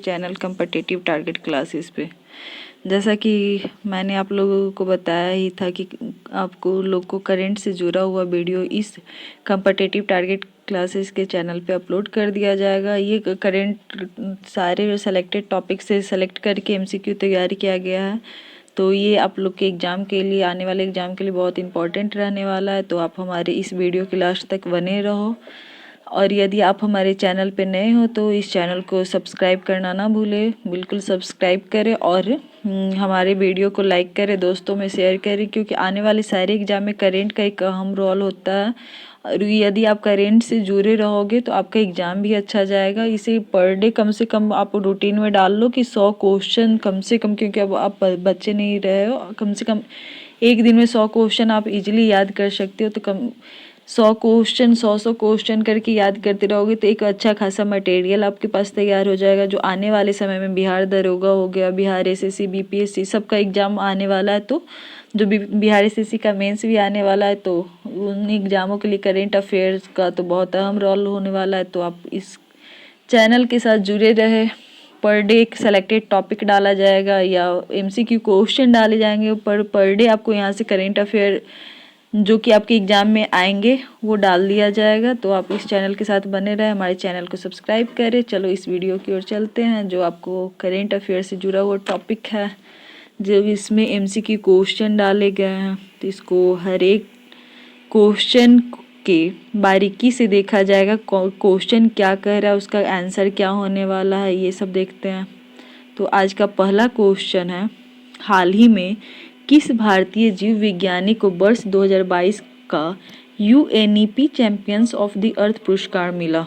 Channel competitive target classes पे। जैसा कि मैंने आप लोगों को बताया ही था कि आपको लोग को करंट से जुड़ा हुआ वीडियो इस कम्पिटिटिव टारगेट क्लासेस के चैनल पे अपलोड कर दिया जाएगा। ये करंट सारे सेलेक्टेड टॉपिक से सेलेक्ट करके एमसीक्यू तैयार किया गया है, तो ये आप लोग के एग्ज़ाम के लिए, आने वाले एग्ज़ाम के लिए बहुत इंपॉर्टेंट रहने वाला है। तो आप हमारे इस वीडियो के लास्ट तक बने रहो। और यदि आप हमारे चैनल पे नए हो तो इस चैनल को सब्सक्राइब करना ना भूलें, बिल्कुल सब्सक्राइब करें और हमारे वीडियो को लाइक करें, दोस्तों में शेयर करें, क्योंकि आने वाले सारे एग्जाम में करंट का एक अहम रोल होता है। और यदि आप करंट से जुड़े रहोगे तो आपका एग्ज़ाम भी अच्छा जाएगा। इसे पर डे कम से कम आप रूटीन में डाल लो कि 100 क्वेश्चन कम से कम, क्योंकि अब आप बच्चे नहीं रहे हो, कम से कम एक दिन में 100 क्वेश्चन आप इजीली याद कर सकते हो। तो कम 100 क्वेश्चन 100 क्वेश्चन करके याद करते रहोगे तो एक अच्छा खासा मटेरियल आपके पास तैयार हो जाएगा, जो आने वाले समय में बिहार दरोगा हो गया, बिहार एसएससी, बीपीएससी सबका एग्ज़ाम आने वाला है। तो जो बिहार एसएससी का मेंस भी आने वाला है, तो उन एग्ज़ामों के लिए करेंट अफेयर्स का तो बहुत अहम रोल होने वाला है। तो आप इस चैनल के साथ जुड़े रहे। पर डे एक सेलेक्टेड टॉपिक डाला जाएगा या एमसीक्यू क्वेश्चन डाले जाएंगे, पर डे आपको यहाँ से करेंट अफेयर जो कि आपके एग्ज़ाम में आएंगे वो डाल दिया जाएगा। तो आप इस चैनल के साथ बने रहें, हमारे चैनल को सब्सक्राइब करें। चलो इस वीडियो की ओर चलते हैं, जो आपको करेंट अफेयर से जुड़ा हुआ टॉपिक है, जो इसमें एमसीक्यू क्वेश्चन डाले गए हैं। तो इसको हर एक क्वेश्चन के बारीकी से देखा जाएगा, क्वेश्चन क्या कह रहा है, उसका आंसर क्या होने वाला है, ये सब देखते हैं। तो आज का पहला क्वेश्चन है, हाल ही में किस भारतीय जीव विज्ञानी को वर्ष 2022 का UNEP champions of the Earth पुरस्कार मिला?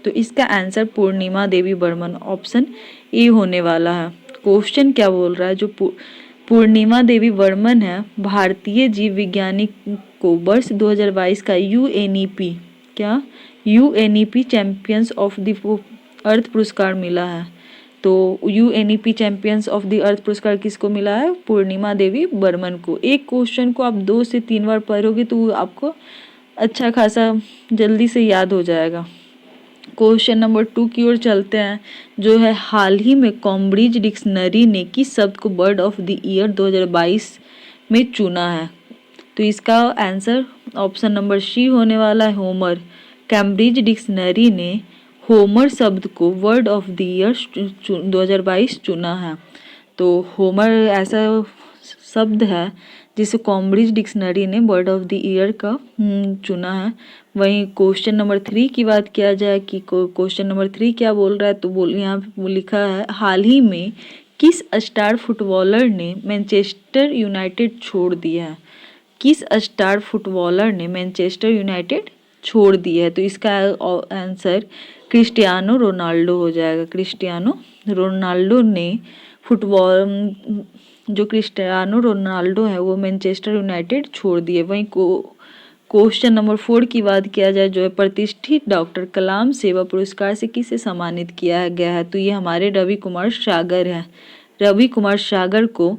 तो इसका answer Purnima Devi Barman, option A होने वाला है। क्वेश्चन क्या बोल रहा है, जो पूर्णिमा देवी वर्मन है, भारतीय जीव विज्ञानी को वर्ष 2022 का UNEP champions of the Earth पुरस्कार मिला है। तो UNEP champions of the Earth पुरस्कार किसको मिला है? पूर्णिमा देवी बर्मन को। एक क्वेश्चन को आप 2 से 3 बार पढ़ोगे तो आपको अच्छा खासा जल्दी से याद हो जाएगा। क्वेश्चन नंबर 2 की ओर चलते हैं, जो है हाल ही में कैम्ब्रिज डिक्शनरी ने किस शब्द को बर्ड ऑफ द ईयर 2022 में चुना है? तो इसका आंसर ऑप्शन नंबर सी होने वाला है, होमर। कैम्ब्रिज डिक्शनरी ने होमर शब्द को वर्ड ऑफ द ईयर 2022 चुना है। तो होमर ऐसा शब्द है जिसे कैम्ब्रिज डिक्शनरी ने वर्ड ऑफ द ईयर का चुना है। वहीं क्वेश्चन नंबर 3 की बात किया जाए कि क्वेश्चन नंबर 3 क्या बोल रहा है, तो यहाँ पे लिखा है, हाल ही में किस स्टार फुटबॉलर ने मैनचेस्टर यूनाइटेड छोड़ दिया है? किस स्टार फुटबॉलर ने मैनचेस्टर यूनाइटेड छोड़ दिया है? तो इसका आंसर क्रिस्टियानो रोनाल्डो हो जाएगा। क्रिस्टियानो रोनाल्डो ने जो क्रिस्टियानो रोनाल्डो है वो मैनचेस्टर यूनाइटेड छोड़ दिए। वहीं क्वेश्चन नंबर 4 की बात किया जाए, जो है प्रतिष्ठित डॉक्टर कलाम सेवा पुरस्कार से किसे सम्मानित किया गया है? तो ये हमारे रवि कुमार सागर है। रवि कुमार सागर को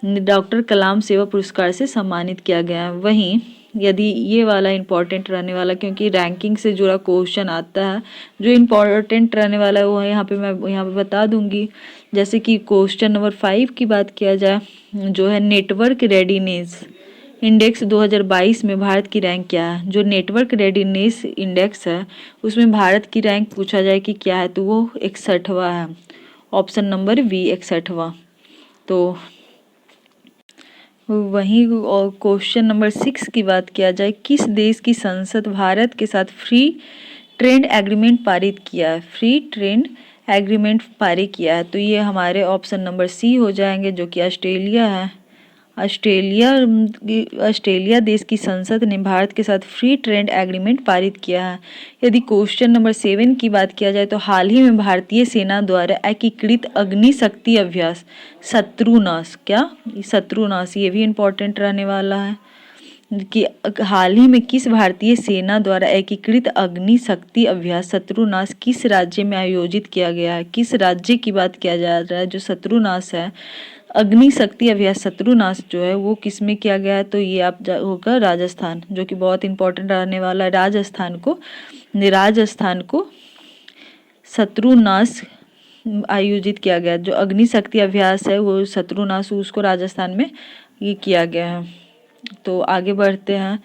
डॉक्टर कलाम सेवा पुरस्कार से सम्मानित किया गया है। वहीं यदि ये वाला इम्पोर्टेंट रहने वाला, क्योंकि रैंकिंग से जुड़ा क्वेश्चन आता है, जो इम्पोर्टेंट रहने वाला है वो है मैं यहाँ पे बता दूंगी। जैसे कि क्वेश्चन नंबर 5 की बात किया जाए, जो है नेटवर्क रेडीनेस इंडेक्स 2022 में भारत की रैंक क्या है? जो नेटवर्क रेडीनेस इंडेक्स है उसमें भारत की रैंक पूछा जाए कि क्या है, तो वो 61वां है। ऑप्शन नंबर बी 61वां। तो वहीं क्वेश्चन नंबर 6 की बात किया जाए, किस देश की संसद भारत के साथ फ्री ट्रेड एग्रीमेंट पारित किया है? फ्री ट्रेड एग्रीमेंट पारित किया है, तो ये हमारे ऑप्शन नंबर सी हो जाएंगे, जो कि ऑस्ट्रेलिया है। ऑस्ट्रेलिया देश की संसद ने भारत के साथ फ्री ट्रेड एग्रीमेंट पारित किया है। यदि क्वेश्चन नंबर 7 की बात किया जाए, तो हाल ही में भारतीय सेना द्वारा एकीकृत अग्नि शक्ति अभ्यास शत्रुनाश, शत्रुनाश ये भी इम्पोर्टेंट रहने वाला है कि हाल ही में किस भारतीय सेना द्वारा एकीकृत अग्नि शक्ति अभ्यास शत्रुनाश किस राज्य में आयोजित किया गया है? किस राज्य की बात किया जा रहा है? जो शत्रुनाश है, अग्नि शक्ति अभ्यास शत्रुनाश जो है वो किस में किया गया है? तो ये आप होगा राजस्थान, जो कि बहुत इंपॉर्टेंट रहने वाला है। राजस्थान को शत्रुनाश आयोजित किया गया। जो अग्नि शक्ति अभ्यास है वो शत्रुनाशु उसको राजस्थान में ये किया गया है। तो आगे बढ़ते हैं,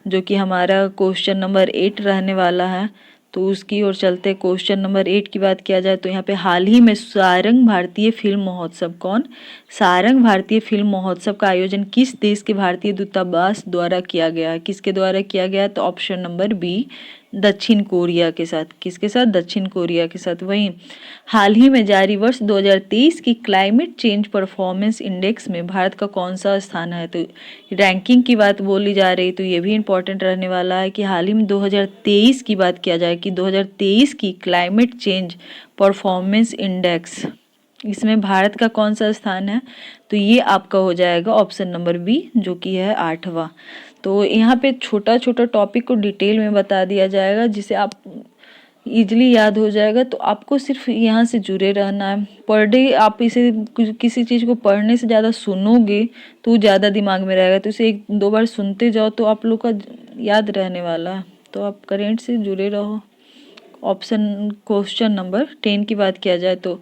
जो कि हमारा क्वेश्चन नंबर 8 रहने वाला है। तो उसकी ओर चलते क्वेश्चन नंबर 8 की बात किया जाए तो यहाँ पे हाल ही में सारंग भारतीय फिल्म महोत्सव, कौन, सारंग भारतीय फिल्म महोत्सव का आयोजन किस देश के भारतीय दूतावास द्वारा किया गया है? किसके द्वारा किया गया है? तो ऑप्शन नंबर बी, दक्षिण कोरिया के साथ। किसके साथ? दक्षिण कोरिया के साथ। वहीं हाल ही में जारी वर्ष 2023 की क्लाइमेट चेंज परफॉर्मेंस इंडेक्स में भारत का कौन सा स्थान है? तो रैंकिंग की बात बोली जा रही, तो ये भी इंपॉर्टेंट रहने वाला है कि हाल ही में 2023 की बात किया जाए कि 2023 की क्लाइमेट चेंज परफॉर्मेंस इंडेक्स, इसमें भारत का कौन सा स्थान है? तो ये आपका हो जाएगा ऑप्शन नंबर बी, जो कि है 8वां। तो यहाँ पे छोटा छोटा टॉपिक को डिटेल में बता दिया जाएगा जिसे आप इजीली याद हो जाएगा। तो आपको सिर्फ यहाँ से जुड़े रहना है। पर डे आप इसे किसी चीज़ को पढ़ने से ज़्यादा सुनोगे तो ज़्यादा दिमाग में रहेगा। तो इसे 1-2 बार सुनते जाओ तो आप लोग का याद रहने वाला है। तो आप करंट से जुड़े रहो। क्वेश्चन नंबर 10 की बात किया जाए तो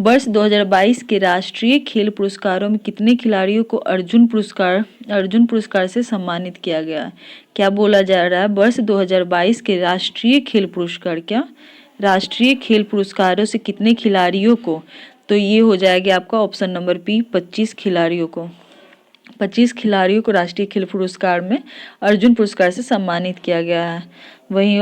वर्ष 2022 के राष्ट्रीय खेल पुरस्कारों में कितने खिलाड़ियों को अर्जुन पुरस्कार से सम्मानित किया गया? क्या बोला जा रहा है? वर्ष 2022 के राष्ट्रीय खेल पुरस्कार, क्या राष्ट्रीय खेल पुरस्कारों से कितने खिलाड़ियों को? तो ये हो जाएगा आपका ऑप्शन नंबर बी, 25 खिलाड़ियों को। 25 खिलाड़ियों को राष्ट्रीय खेल पुरस्कार में अर्जुन पुरस्कार से सम्मानित किया गया है। वहीं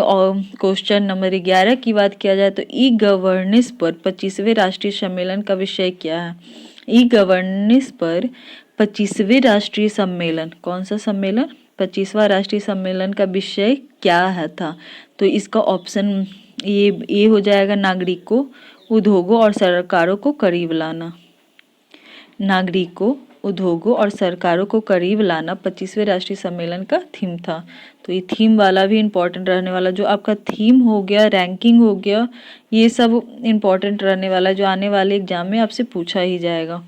क्वेश्चन नंबर 11 की बात किया जाए तो ई गवर्नेंस पर 25वें राष्ट्रीय सम्मेलन का विषय क्या है? ई गवर्नेंस पर 25वें राष्ट्रीय सम्मेलन, कौन सा सम्मेलन? 25वां राष्ट्रीय सम्मेलन का विषय क्या है था? तो इसका ऑप्शन ये हो जाएगा, नागरिकों, उद्योगों और सरकारों को करीब लाना। नागरिकों, उद्योगों और सरकारों को करीब लाना 25वें राष्ट्रीय सम्मेलन का थीम था। तो ये थीम वाला भी इम्पोर्टेंट रहने वाला। जो आपका थीम हो गया, रैंकिंग हो गया, ये सब इम्पोर्टेंट रहने वाला जो आने वाले एग्जाम में आपसे पूछा ही जाएगा।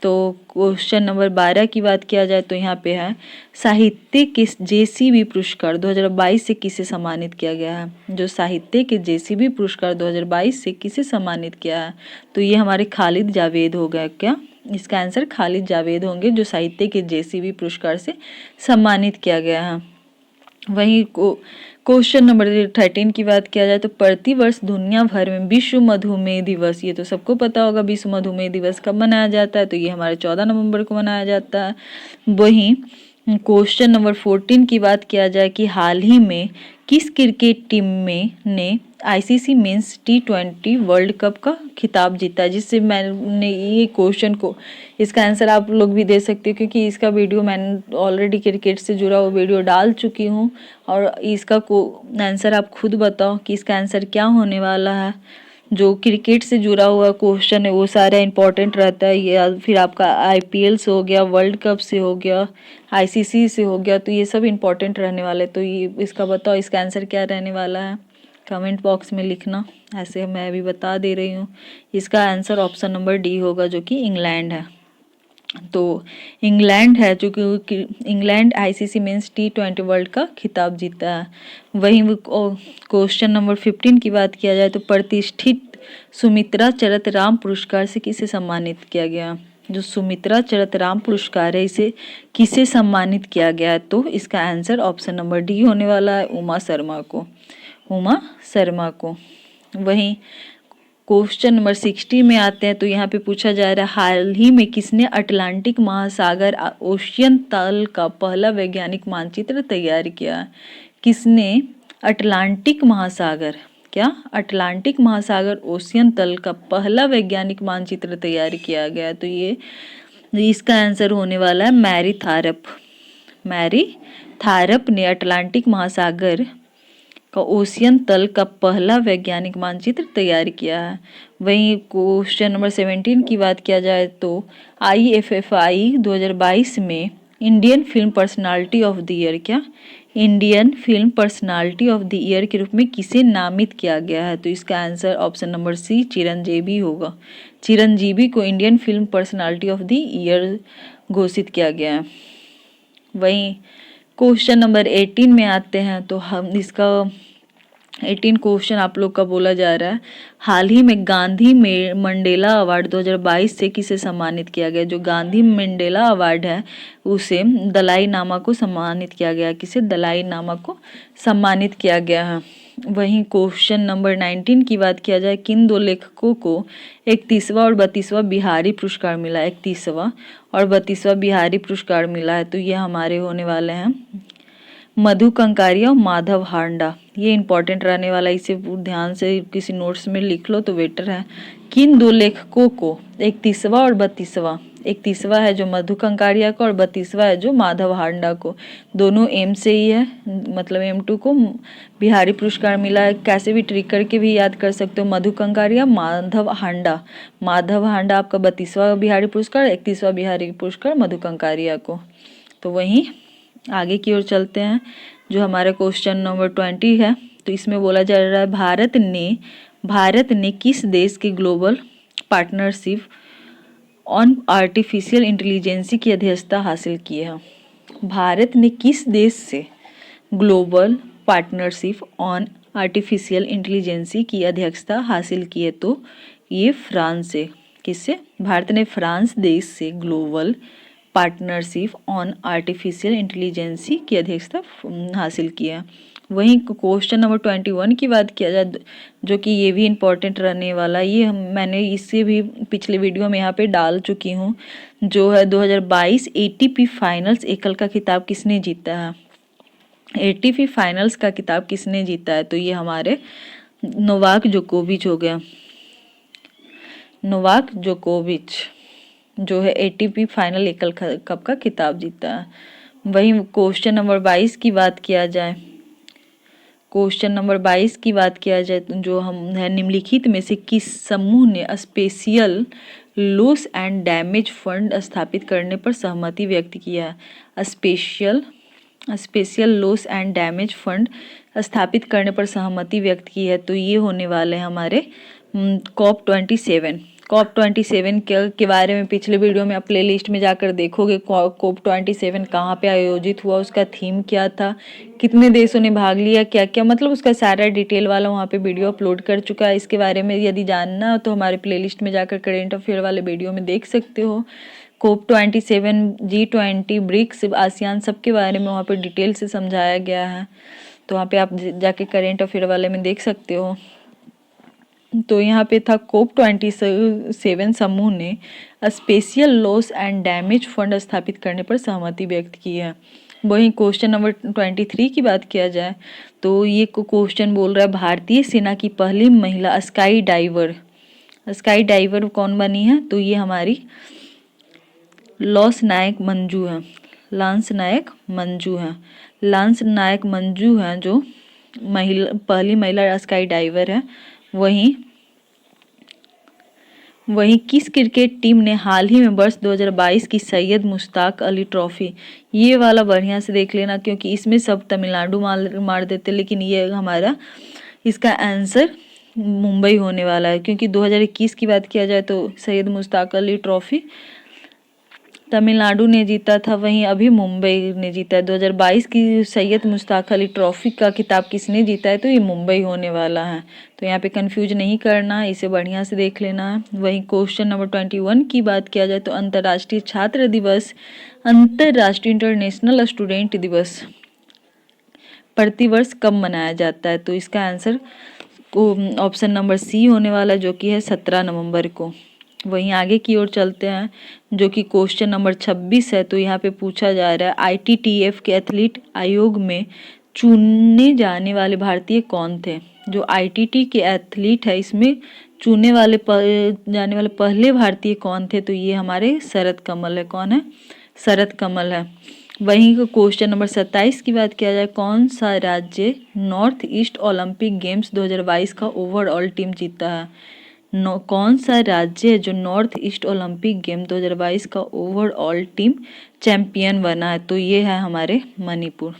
तो क्वेश्चन नंबर 12 की बात किया जाए तो यहाँ पे है, साहित्य के JCB पुरस्कार 2022 से किसे सम्मानित किया गया है? जो साहित्य के JCB पुरस्कार 2022 से किसे सम्मानित किया है? तो ये हमारे खालिद जावेद हो गया। क्या इसका आंसर खालिद जावेद होंगे, जो साहित्य के JCB पुरस्कार से सम्मानित किया गया है। वहीं क्वेश्चन नंबर 13 की बात किया जाए तो प्रतिवर्ष दुनिया भर में विश्व मधुमेह दिवस, ये तो सबको पता होगा विश्व मधुमेह दिवस कब मनाया जाता है? तो ये हमारे 14 नवंबर को मनाया जाता है। वहीं क्वेश्चन नंबर 14 की बात किया जाए कि हाल ही में किस क्रिकेट टीम ने ICC men's T20 world cup का खिताब जीता? जिससे मैंने ये क्वेश्चन को, इसका आंसर आप लोग भी दे सकते हो क्योंकि इसका वीडियो मैंने ऑलरेडी क्रिकेट से जुड़ा हुआ वीडियो डाल चुकी हूँ। और इसका आंसर आप खुद बताओ कि इसका आंसर क्या होने वाला है। जो क्रिकेट से जुड़ा हुआ क्वेश्चन है वो सारा इंपॉर्टेंट रहता है। या फिर आपका IPL से हो गया, वर्ल्ड कप से हो गया, ICC से हो गया, तो ये सब इंपॉर्टेंट रहने वाले। तो ये इसका बताओ, इसका आंसर क्या रहने वाला है? कमेंट बॉक्स में लिखना, ऐसे मैं अभी बता दे रही हूँ। इसका आंसर ऑप्शन नंबर डी होगा, जो कि इंग्लैंड है। तो इंग्लैंड है, जो कि England ICC men's T20 world का खिताब जीता है। वहीं क्वेश्चन नंबर 15 की बात किया जाए तो प्रतिष्ठित सुमित्रा चरतराम पुरस्कार से किसे सम्मानित किया गया? जो सुमित्रा चरतराम पुरस्कार है, इसे किसे सम्मानित किया गया? तो इसका आंसर ऑप्शन नंबर डी होने वाला है, उमा शर्मा को। उमा शर्मा को। वहीं क्वेश्चन नंबर 60 में आते हैं तो यहाँ पे पूछा जा रहा है, हाल ही में किसने अटलांटिक महासागर ओशियन तल का पहला वैज्ञानिक मानचित्र तैयार किया? किसने अटलांटिक महासागर, क्या अटलांटिक महासागर ओशियन तल का पहला वैज्ञानिक मानचित्र तैयार किया गया? तो ये इसका आंसर होने वाला है मैरी थारप। मैरी थारप ने अटलांटिक महासागर का ओशियन तल का पहला वैज्ञानिक मानचित्र तैयार किया है। वहीं क्वेश्चन नंबर 17 की बात किया जाए तो IFFI 2022 में Indian film personality of the year, क्या Indian film personality of the year के रूप में किसे नामित किया गया है? तो इसका answer option number C, Chiranjeevi होगा। चिरंजीवी को Indian film personality of the year घोषित किया गया है। वहीं क्वेश्चन नंबर 18 में आते हैं तो हम इसका 18 क्वेश्चन आप लोग का बोला जा रहा है। हाल ही में गांधी मंडेला अवार्ड 2022 से किसे सम्मानित किया गया? जो गांधी मंडेला अवार्ड है उसे दलाई लामा को सम्मानित किया गया। किसे? दलाई लामा को सम्मानित किया गया है। वहीं क्वेश्चन नंबर 19 की बात किया जाए, किन दो लेखकों को 31वां और 32वां बिहारी पुरस्कार मिला? 31वां और 32वां बिहारी पुरस्कार मिला है। तो ये हमारे होने वाले हैं मधु कंकारिया और माधव हांडा। ये इंपॉर्टेंट रहने वाला, इसे ध्यान से किसी नोट्स में लिख लो तो बेटर है। किन दो लेखकों को 31वां और 32वां, 31वां है जो मधु कंकारिया को और 32वां है जो माधव हांडा को, दोनों एम से ही है, मतलब M2 को बिहारी पुरस्कार मिला है। कैसे भी ट्रिक करके भी याद कर सकते हो, मधु कंकारिया माधव हांडा। माधव हांडा आपका 32वां बिहारी पुरस्कार, 31वां बिहारी पुरस्कार मधु कंकारिया को। तो वहीं आगे की ओर चलते हैं, जो हमारा क्वेश्चन नंबर 20 है। तो इसमें बोला जा रहा है भारत ने किस देश की global partnership on artificial intelligence की अध्यक्षता हासिल की है? भारत ने किस देश से global partnership on artificial intelligence की अध्यक्षता हासिल की है? तो ये फ्रांस से। किससे? भारत ने फ्रांस देश से global partnership on artificial intelligence की अध्यक्षता हासिल की है। वहीं क्वेश्चन नंबर 21 की बात किया जाए, जो कि ये भी इम्पोर्टेंट रहने वाला, ये मैंने इससे भी पिछले वीडियो में यहाँ पे डाल चुकी हूँ, जो है 2022 ATP फाइनल्स एकल का खिताब किसने जीता है? ATP फाइनल्स का खिताब किसने जीता है? तो ये हमारे नोवाक जोकोविच हो गया। नोवाक जोकोविच जो है ATP फाइनल एकल कप का खिताब जीता है। वहीं क्वेश्चन नंबर 22 की बात किया जाए, क्वेश्चन नंबर 22 की बात किया जाए जो हम है, निम्नलिखित में से किस समूह ने special loss and damage fund स्थापित करने पर सहमति व्यक्त किया है? Special loss and damage fund स्थापित करने पर सहमति व्यक्त की है। तो ये होने वाले हमारे COP27। COP27 के बारे में पिछले वीडियो में आप प्ले लिस्ट में जाकर देखोगे। COP27 कहाँ पे आयोजित हुआ, उसका थीम क्या था, कितने देशों ने भाग लिया, क्या क्या, मतलब उसका सारा डिटेल वाला वहाँ पे वीडियो अपलोड कर चुका है। इसके बारे में यदि जानना हो तो हमारे प्ले लिस्ट में जाकर करेंट अफेयर वाले वीडियो में देख सकते हो। COP27, G20, ब्रिक्स, आसियान, सबके बारे में वहाँ पे डिटेल से समझाया गया है। तो वहाँ पे आप जाके करेंट अफेयर वाले में देख सकते हो। तो यहाँ पे था COP27 समूह ने special loss and damage fund स्थापित करने पर सहमति व्यक्त की है। वहीं क्वेश्चन नंबर 23 की बात किया जाए तो ये क्वेश्चन बोल रहा है, भारतीय सेना की पहली महिला स्काई डाइवर कौन बनी है? तो ये हमारी लांस नायक मंजू है। लांस नायक मंजू हैं जो पहली महिला स्काई डाइवर है। वहीं किस क्रिकेट टीम ने हाल ही में वर्ष 2022 की सैयद मुश्ताक अली ट्रॉफी, ये वाला बढ़िया से देख लेना क्योंकि इसमें सब तमिलनाडु मार देते, लेकिन ये हमारा इसका आंसर मुंबई होने वाला है, क्योंकि 2021 की बात किया जाए तो सैयद मुश्ताक अली ट्रॉफी तमिलनाडु ने जीता था, वहीं अभी मुंबई ने जीता है। 2022 की सैयद मुश्ताक अली ट्रॉफी का खिताब किसने जीता है? तो ये मुंबई होने वाला है। तो यहाँ पे कंफ्यूज नहीं करना है, इसे बढ़िया से देख लेना है। वहीं क्वेश्चन नंबर 21 की बात किया जाए तो अंतर्राष्ट्रीय छात्र दिवस, अंतर्राष्ट्रीय इंटरनेशनल स्टूडेंट दिवस प्रतिवर्ष कब मनाया जाता है? तो इसका आंसर ऑप्शन नंबर C होने वाला है, जो कि है 17 नवंबर को। वहीं आगे की ओर चलते हैं, जो कि क्वेश्चन नंबर 26 है। तो यहाँ पे पूछा जा रहा है, ITTF के एथलीट आयोग में चुने जाने वाले भारतीय कौन थे? जो ITT के एथलीट है इसमें चुने जाने वाले पहले भारतीय कौन थे? तो ये हमारे शरद कमल है। कौन है? शरद कमल है। वहीं क्वेश्चन नंबर 27 की बात किया जाए, कौन सा राज्य नॉर्थ ईस्ट ओलंपिक गेम्स 2022 का ओवरऑल टीम जीता है? कौन सा राज्य है जो नॉर्थ ईस्ट ओलंपिक गेम 2022 का ओवरऑल टीम चैंपियन बना है? तो ये है हमारे मणिपुर।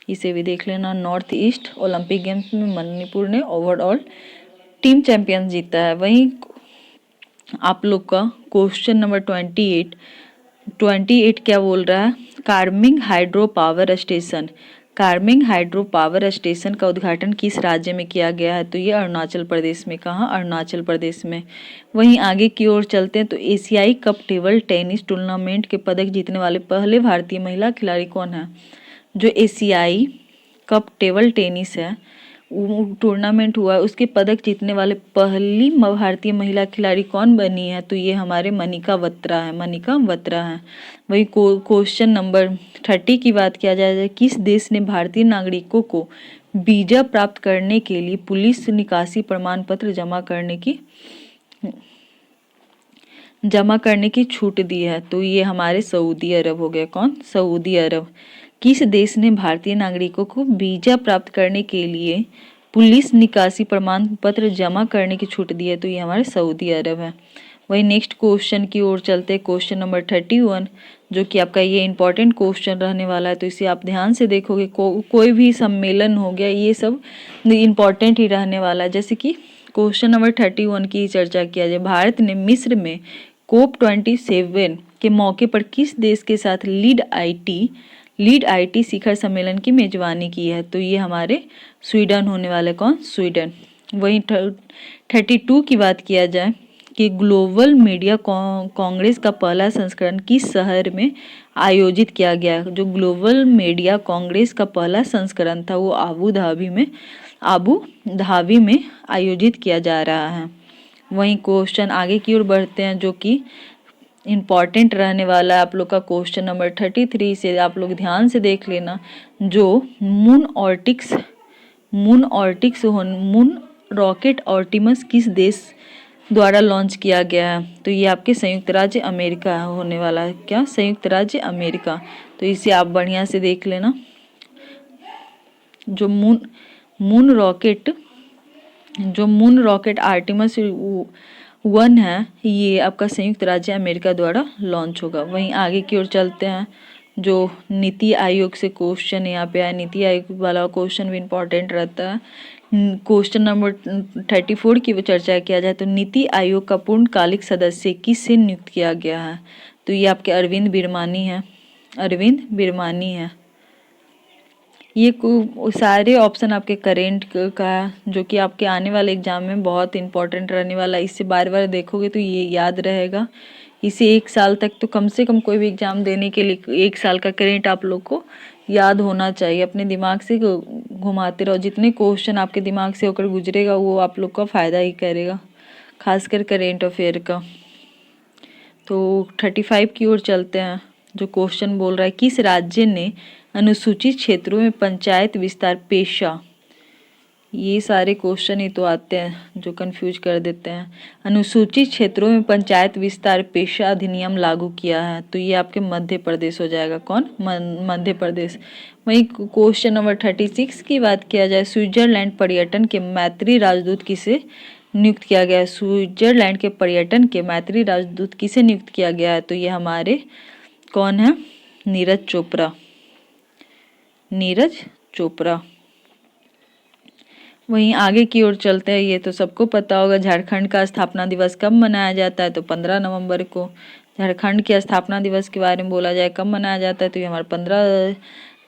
इसे भी देख लेना, नॉर्थ ईस्ट ओलंपिक गेम्स में मणिपुर ने ओवरऑल टीम चैंपियन जीता है। वहीं आप लोग का क्वेश्चन नंबर 28 क्या बोल रहा है, Kameng hydro power station Kameng hydro power station का उद्घाटन किस राज्य में किया गया है? तो ये अरुणाचल प्रदेश में। कहाँ? अरुणाचल प्रदेश में। वहीं आगे की ओर चलते हैं तो एशियाई कप टेबल टेनिस टूर्नामेंट के पदक जीतने वाले पहले भारतीय महिला खिलाड़ी कौन है? जो एशियाई कप टेबल टेनिस है टूर्नामेंट हुआ है उसके पदक जीतने वाले पहली भारतीय महिला खिलाड़ी कौन बनी है? तो ये हमारे मनिका बत्रा है। मनिका बत्रा है। वही क्वेश्चन नंबर 30 की बात किया जाए, किस देश ने भारतीय नागरिकों को वीजा प्राप्त करने के लिए पुलिस निकासी प्रमाण पत्र जमा करने की छूट दी है? तो ये हमारे सऊदी अरब हो गया। कौन? सऊदी अरब। किस देश ने भारतीय नागरिकों को वीजा प्राप्त करने के लिए पुलिस निकासी प्रमाण पत्र जमा करने की छूट दी है? तो ये हमारे सऊदी अरब है। वही नेक्स्ट क्वेश्चन की ओर चलते हैं, क्वेश्चन नंबर 31, जो कि आपका ये इंपॉर्टेंट क्वेश्चन रहने वाला है, तो इसे आप ध्यान से देखोगे। कोई भी सम्मेलन हो गया, ये सब इंपॉर्टेंट ही रहने वाला है। जैसे कि क्वेश्चन नंबर 31 की चर्चा किया जाए, भारत ने मिस्र में COP27 के मौके पर किस देश के साथ लीड आईटी शिखर सम्मेलन की मेजबानी की है? तो ये हमारे स्वीडन होने वाले। कौन? स्वीडन। वहीं 32 की बात किया जाए कि ग्लोबल मीडिया कांग्रेस का पहला संस्करण किस शहर में आयोजित किया गया? जो ग्लोबल मीडिया कांग्रेस का पहला संस्करण था वो आबू धाबी में आयोजित किया जा रहा है। वहीं क्वेश्चन आगे की ओर बढ़ते हैं, जो कि इम्पॉर्टेंट रहने वाला है आप लोग का क्वेश्चन नंबर 33 से आप लोग ध्यान से देख लेना। जो मून रॉकेट ऑर्टिमस किस देश द्वारा लॉन्च किया गया है? तो ये आपके संयुक्त राज्य अमेरिका होने वाला है। क्या? संयुक्त राज्य अमेरिका। तो इसे आप बढ़िया से देख लेना। जो मून रॉकेट आर्टिमस 1 है, ये आपका संयुक्त राज्य अमेरिका द्वारा लॉन्च होगा। वहीं आगे की ओर चलते हैं, जो नीति आयोग से क्वेश्चन यहाँ पे आया, नीति आयोग वाला क्वेश्चन भी इम्पोर्टेंट रहता है। क्वेश्चन नंबर 34 की चर्चा किया जाए तो नीति आयोग का पूर्णकालिक सदस्य किससे नियुक्त किया गया है? तो ये आपके अरविंद बिरमानी है। ये सारे ऑप्शन आपके करेंट का जो कि आपके आने वाले एग्जाम में बहुत इंपॉर्टेंट रहने वाला है। इससे बार बार देखोगे तो ये याद रहेगा। इसे 1 साल तक तो कम से कम कोई भी एग्जाम देने के लिए 1 साल का करेंट आप लोग को याद होना चाहिए। अपने दिमाग से घुमाते रहो, जितने क्वेश्चन आपके दिमाग से होकर गुजरेगा वो आप लोग का फ़ायदा ही करेगा, खासकर करेंट अफेयर का। तो 35 की ओर चलते हैं, जो क्वेश्चन बोल रहा है किस राज्य ने अनुसूचित क्षेत्रों में पंचायत विस्तार पेशा, ये सारे क्वेश्चन ही तो आते हैं जो कंफ्यूज कर देते हैं। अनुसूचित क्षेत्रों में पंचायत विस्तार पेशा अधिनियम लागू किया है? तो ये आपके मध्य प्रदेश हो जाएगा। कौन? मध्य प्रदेश। वहीं क्वेश्चन नंबर 36 की बात किया जाए, स्विट्जरलैंड पर्यटन के मैत्री राजदूत किसे नियुक्त किया गया है? स्विट्जरलैंड के पर्यटन के मैत्री राजदूत किसे नियुक्त किया गया है? तो ये हमारे कौन है? नीरज चोपड़ा। वहीं आगे की ओर चलते हैं, ये तो सबको पता होगा, झारखंड का स्थापना दिवस कब मनाया जाता है? तो 15 नवंबर को। झारखंड के स्थापना दिवस के बारे में बोला जाए कब मनाया जाता है? तो ये हमारा 15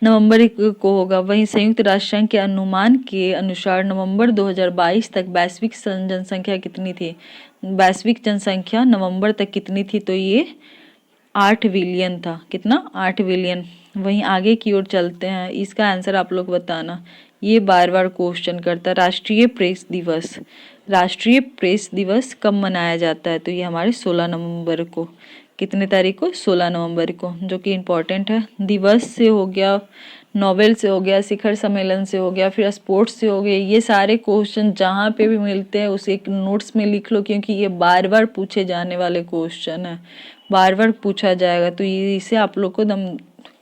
नवंबर को होगा। वहीं संयुक्त राष्ट्र संघ के अनुमान के अनुसार नवंबर 2022 तक वैश्विक जनसंख्या कितनी थी? वैश्विक जनसंख्या नवंबर तक कितनी थी? तो ये 8 बिलियन था। कितना? 8 बिलियन। वहीं आगे की ओर चलते हैं, इसका आंसर आप लोग बताना। ये बार बार क्वेश्चन करता है। राष्ट्रीय प्रेस दिवस कब मनाया जाता है? तो ये हमारे 16 नवंबर को। कितने तारीख को? 16 नवंबर को, जो कि इम्पोर्टेंट है। दिवस से हो गया, नोवेल से हो गया, शिखर सम्मेलन से हो गया, फिर स्पोर्ट्स से हो गए। ये सारे क्वेश्चन जहाँ पे भी मिलते हैं उसे एक नोट्स में लिख लो, क्योंकि ये बार बार पूछे जाने वाले क्वेश्चन है, बार बार पूछा जाएगा। तो ये इसे आप लोग को दम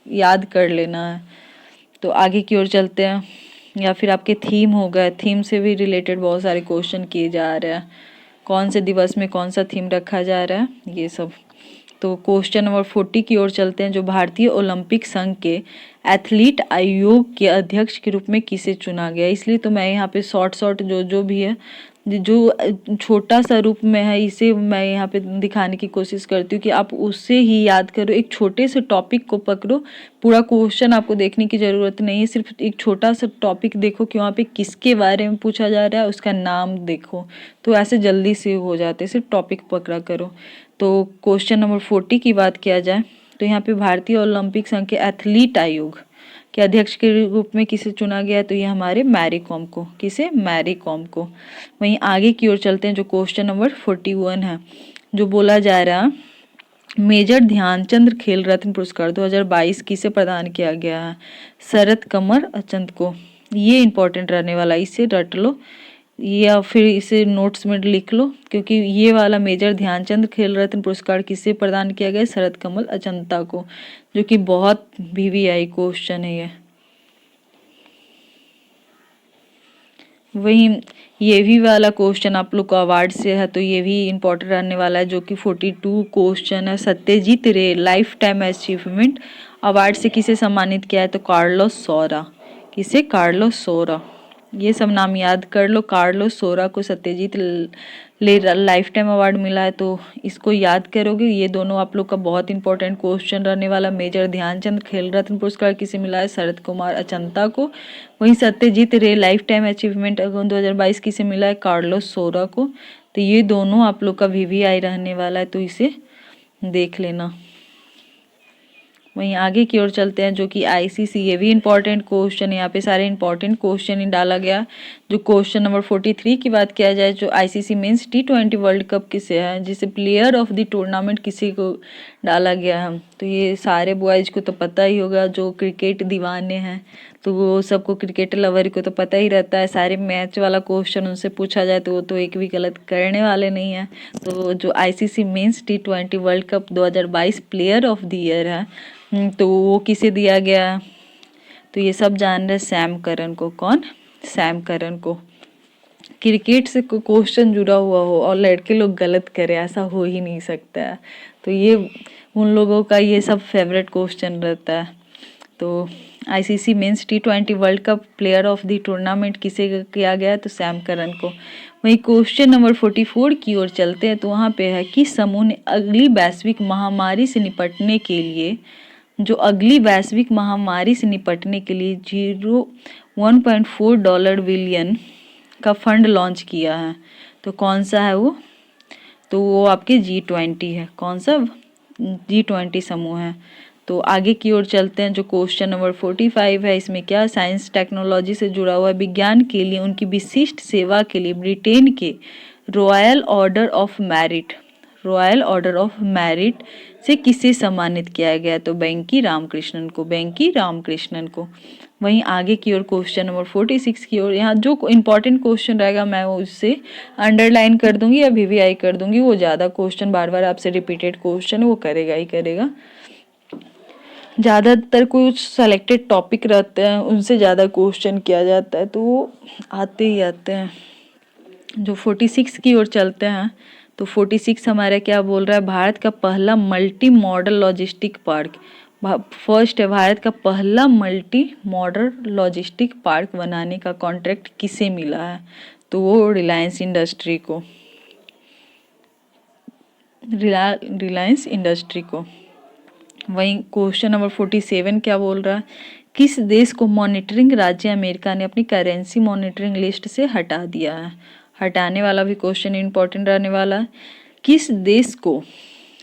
याद कर लेना है। तो आगे की ओर चलते हैं, या फिर आपके थीम हो गए, थीम से भी रिलेटेड बहुत सारे क्वेश्चन किए जा रहे हैं। कौन से दिवस में कौन सा थीम रखा जा रहा है, ये सब। तो क्वेश्चन नंबर 40 की ओर चलते हैं, जो भारतीय ओलंपिक संघ के एथलीट आयोग के अध्यक्ष के रूप में किसे चुना गया? इसलिए तो मैं यहाँ पे शॉर्ट जो भी है जो छोटा सा रूप में है, इसे मैं यहाँ पे दिखाने की कोशिश करती हूँ कि आप उससे ही याद करो। एक छोटे से टॉपिक को पकड़ो, पूरा क्वेश्चन आपको देखने की ज़रूरत नहीं है, सिर्फ एक छोटा सा टॉपिक देखो कि वहाँ पे किसके बारे में पूछा जा रहा है, उसका नाम देखो, तो ऐसे जल्दी से हो जाते, सिर्फ टॉपिक पकड़ा करो। तो क्वेश्चन नंबर 40 की बात किया जाए तो यहाँ पे भारतीय ओलंपिक संघ के एथलीट आयोग के अध्यक्ष के रूप में किसे चुना गया, तो ये हमारे मैरी कॉम को, किसे, मैरी कॉम को। वहीं आगे की ओर चलते हैं, जो क्वेश्चन नंबर 41 है, जो बोला जा रहा, मेजर ध्यानचंद खेल रत्न पुरस्कार 2022 किसे प्रदान किया गया है, शरद कमर अचंत को। ये इंपॉर्टेंट रहने वाला, इसे रट लो या फिर इसे नोट्स में लिख लो, क्योंकि ये वाला मेजर ध्यानचंद खेल रत्न पुरस्कार किसे प्रदान किया गया, शरद कमल अचंता को, जो कि बहुत VVI क्वेश्चन है ये। वहीं ये भी वाला क्वेश्चन आप लोग को अवार्ड से है, तो ये भी इम्पोर्टेंट रहने वाला है, जो कि 42 क्वेश्चन है। सत्यजीत रे लाइफ टाइम अचीवमेंट अवार्ड से किसे सम्मानित किया है, तो कार्लोस सोरा, किसे, कार्लोस सोरा। ये सब नाम याद कर लो, कार्लोस सोरा को सत्यजीत ले लाइफ टाइम अवार्ड मिला है, तो इसको याद करोगे। ये दोनों आप लोग का बहुत इंपॉर्टेंट क्वेश्चन रहने वाला। मेजर ध्यानचंद खेल रत्न पुरस्कार किसे मिला है, शरद कुमार अचंता को। वहीं सत्यजीत रे लाइफ टाइम अचीवमेंट 2022 किसे मिला है, कार्लोस सोरा को। तो ये दोनों आप लोग का VVI रहने वाला है, तो इसे देख लेना। वहीं आगे की ओर चलते हैं, जो कि ICC, ये भी इंपॉर्टेंट क्वेश्चन, यहाँ पे सारे इंपॉर्टेंट क्वेश्चन ही डाला गया। जो क्वेश्चन नंबर 43 की बात किया जाए, जो ICC men's T20 world cup किसे है, जिसे प्लेयर ऑफ द टूर्नामेंट किसी को डाला गया है, तो ये सारे बॉयज को तो पता ही होगा, जो क्रिकेट दीवाने हैं, तो वो सबको, क्रिकेट लवर को तो पता ही रहता है। सारे मैच वाला क्वेश्चन उनसे पूछा जाए तो वो तो एक भी गलत करने वाले नहीं है। तो जो ICC men's T20 world cup 2022 player of the year है, तो वो किसे दिया गया, तो ये सब जान रहे सैम करन को। कौन, सैम करन को। क्रिकेट से कोई क्वेश्चन जुड़ा हुआ हो और लड़के लोग गलत करें, ऐसा हो ही नहीं सकता है। तो ये उन लोगों का ये सब फेवरेट क्वेश्चन रहता है। तो ICC men's T20 world cup player of the tournament किसे किया गया, तो सैम करन को। वहीं क्वेश्चन नंबर 44 की ओर चलते हैं, तो वहाँ पे है कि समूह ने अगली वैश्विक महामारी से निपटने के लिए, जो अगली वैश्विक महामारी से निपटने के लिए 1.4 डॉलर बिलियन का फंड लॉन्च किया है, तो कौन सा है वो, तो वो आपके G20 है। कौन सा, G20 समूह है। तो आगे की ओर चलते हैं, जो क्वेश्चन नंबर 45 है, इसमें क्या, साइंस टेक्नोलॉजी से जुड़ा हुआ विज्ञान के लिए उनकी विशिष्ट सेवा के लिए ब्रिटेन के royal order of merit, royal order of merit से किसे सम्मानित किया गया, तो बेंकी रामकृष्णन को, बेंकी रामकृष्णन को। वहीं आगे की ओर क्वेश्चन नंबर 46 की ओर, यहाँ जो इंपॉर्टेंट क्वेश्चन रहेगा मैं उससे अंडरलाइन कर दूंगी या VVI कर दूंगी, वो ज़्यादा क्वेश्चन बार बार आपसे रिपीटेड क्वेश्चन वो करेगा ही करेगा। ज़्यादातर कुछ सेलेक्टेड टॉपिक रहते हैं, उनसे ज़्यादा क्वेश्चन किया जाता है, तो वो आते ही आते हैं। जो 46 की ओर चलते हैं, तो 46 हमारा क्या बोल रहा है, भारत का पहला multi modal logistic park, first है, भारत का पहला मल्टी मॉडल लॉजिस्टिक पार्क बनाने का कॉन्ट्रैक्ट किसे मिला है, तो वो रिलायंस इंडस्ट्री को, रिलायंस इंडस्ट्री को। वहीं क्वेश्चन नंबर 47 क्या बोल रहा है, किस देश को मॉनिटरिंग राज्य अमेरिका ने अपनी करेंसी मॉनिटरिंग लिस्ट से हटा दिया है, हटाने वाला भी क्वेश्चन इंपॉर्टेंट रहने वाला है। किस देश को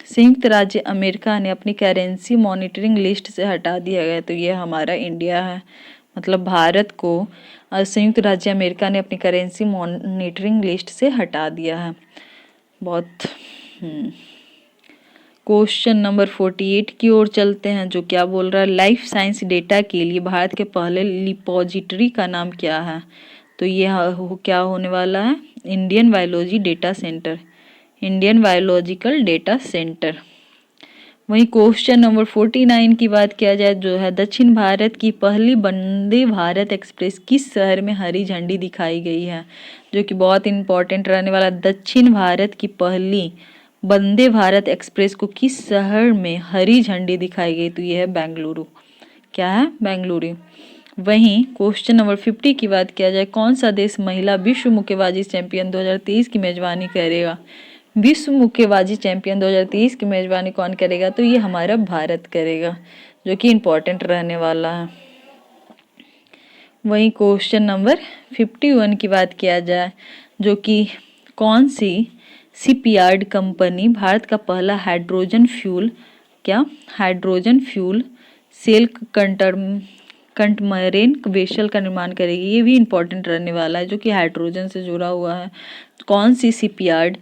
संयुक्त राज्य अमेरिका ने अपनी करेंसी मॉनिटरिंग लिस्ट से हटा दिया गया, तो ये हमारा इंडिया है। मतलब भारत को संयुक्त राज्य अमेरिका ने अपनी करेंसी मॉनिटरिंग लिस्ट से हटा दिया है। बहुत क्वेश्चन नंबर 48 की ओर चलते हैं, जो क्या बोल रहा है, लाइफ साइंस डेटा के लिए भारत के पहले रिपोजिटरी का नाम क्या है, तो ये क्या होने वाला है, Indian biology data centre, Indian biological data centre. वहीं क्वेश्चन नंबर 49 की बात किया जाए, जो है दक्षिण भारत की पहली वंदे भारत एक्सप्रेस किस शहर में हरी झंडी दिखाई गई है, जो कि बहुत इंपॉर्टेंट रहने वाला। दक्षिण भारत की पहली वंदे भारत एक्सप्रेस को किस शहर में हरी झंडी दिखाई गई, तो यह है बेंगलुरु। क्या है, बेंगलुरु। वहीं क्वेश्चन नंबर 50 की बात किया जाए, कौन सा देश महिला विश्व मुक्केबाजी चैंपियन 2023 की मेजबानी करेगा? विश्व मुक्केबाजी चैंपियन 2023 की मेजबानी कौन करेगा? तो ये हमारा भारत करेगा, जो कि इम्पोर्टेंट रहने वाला है। वहीं क्वेश्चन नंबर 51 की बात किया जाए, जो कि कौन सी शिपयार्ड कंपनी भारत का पहला हाइड्रोजन फ्यूल सेल कंटमरेन वेसल का निर्माण करेगी? ये भी इम्पोर्टेंट रहने वाला है, जो कि हाइड्रोजन से जुड़ा हुआ है। कौन सी शिपयार्ड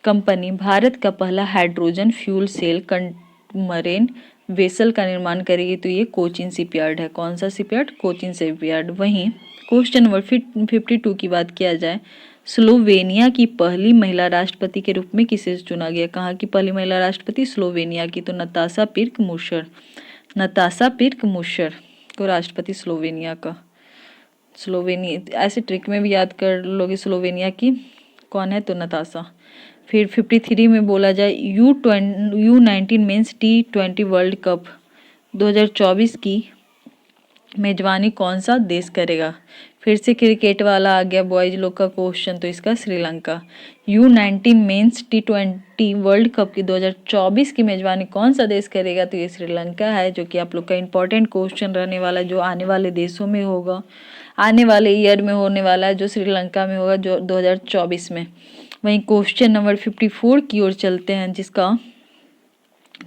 कंपनी भारत का पहला हाइड्रोजन फ्यूल सेल कंटमरेन वेसल का निर्माण करेगी? तो ये कोचिन शिपयार्ड है। कौन सा शिपयार्ड? कोचिन शिपयार्ड। वहीं क्वेश्चन नंबर 52 की बात किया जाए, स्लोवेनिया की पहली महिला राष्ट्रपति के रूप में किसे चुना गया? कहाँ की पहली महिला राष्ट्रपति? स्लोवेनिया की। तो नताशा पिर्क मुशर को राष्ट्रपति स्लोवेनिया का। स्लोवेनिया ऐसे ट्रिक में भी याद कर लोगे स्लोवेनिया की कौन है, तो नताशा। फिर 53 में बोला जाए, U19 mains T20 world cup 2024 की मेजबानी कौन सा देश करेगा? फिर से क्रिकेट वाला आ गया बॉयज लोग का क्वेश्चन, तो इसका Sri Lanka. U19 mains T20 world cup की 2024 की मेजबानी कौन सा देश करेगा? तो ये श्रीलंका है, जो कि आप लोग का इंपॉर्टेंट क्वेश्चन रहने वाला है, जो आने वाले देशों में होगा, आने वाले ईयर में होने वाला है, जो श्रीलंका में होगा जो 2024 में। वहीं क्वेश्चन नंबर 54 की ओर चलते हैं, जिसका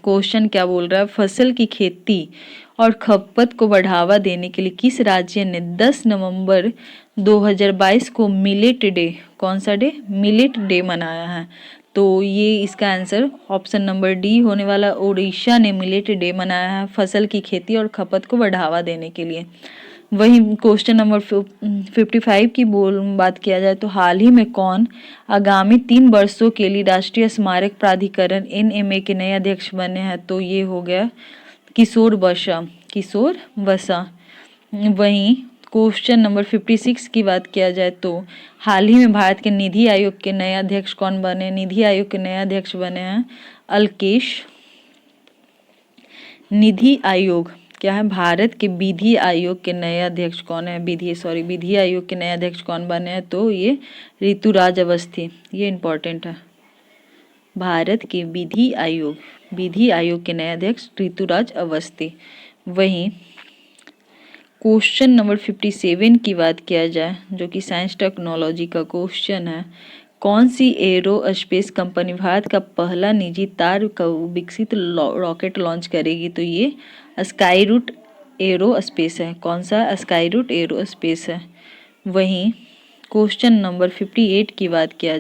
क्वेश्चन क्या बोल रहा है, फसल की खेती और खपत को बढ़ावा देने के लिए किस राज्य ने 10 नवंबर 2022 को मिलेट डे, कौन सा डे? मिलेट डे मनाया है? तो ये इसका आंसर ऑप्शन नंबर डी होने वाला, उड़ीसा ने मिलेट डे मनाया है फसल की खेती और खपत को बढ़ावा देने के लिए। वहीं क्वेश्चन नंबर 55 की बात किया जाए, तो हाल ही में कौन आगामी 3 वर्षों के लिए राष्ट्रीय स्मारक प्राधिकरण NMA के नए अध्यक्ष बने हैं? तो ये हो गया किशोर वसा। वहीं क्वेश्चन नंबर 56 की बात किया जाए, तो हाल ही में भारत के निधि आयोग के नए अध्यक्ष कौन बने? निधि आयोग के नए अध्यक्ष बने हैं अल्केश। निधि आयोग क्या है? भारत के विधि आयोग के नए अध्यक्ष कौन है? विधि आयोग के नए अध्यक्ष कौन बने हैं? तो ये ऋतुराज अवस्थी। ये इंपॉर्टेंट है। भारत के विधि आयोग के नए अध्यक्ष ऋतुराज अवस्थी। वहीं क्वेश्चन नंबर 57 की बात किया जाए, जो कि साइंस टेक्नोलॉजी का क्वेश्चन है, कौन सी एरोस्पेस कंपनी भारत का पहला निजी तार का विकसित रॉकेट लॉन्च करेगी? तो ये स्काईरूट एरोस्पेस है। कौन सा? स्काईरूट एरोस्पेस है। वहीं क्वेश्चन नंबर 58 की बात किया